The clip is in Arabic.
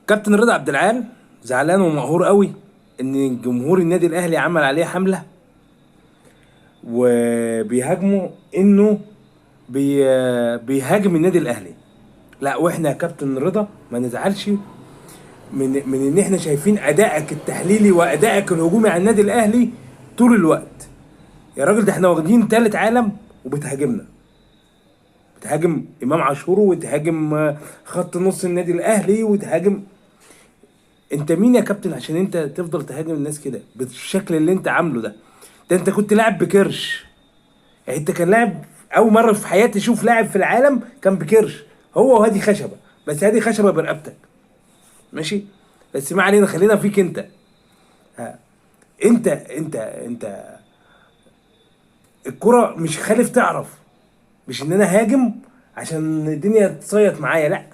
كابتن رضا عبد العال زعلان ومقهور قوي ان جمهور النادي الاهلي عمل عليه حمله وبيهاجموا انه بي بيهاجم النادي الاهلي. لا، واحنا يا كابتن رضا ما نزعلش من ان احنا شايفين ادائك التحليلي وادائك الهجومي على النادي الاهلي طول الوقت. يا راجل، ده احنا واخدين تالت عالم وبتهاجمنا، بتهاجم امام عاشور وتهاجم خط نص النادي الاهلي وتهاجم. انت مين يا كابتن عشان انت تفضل تهاجم الناس كده بالشكل اللي انت عامله ده؟ ده انت كنت لاعب بكرش. يعني انت كان لاعب، اول مره في حياتي اشوف لاعب في العالم كان بكرش، هو وهادي خشبه، بس هادي خشبه برقبتك. ماشي، بس ما علينا، خلينا فيك انت. ها. انت الكرة مش خالف تعرف، مش ان انا هاجم عشان الدنيا تصيط معايا، لا.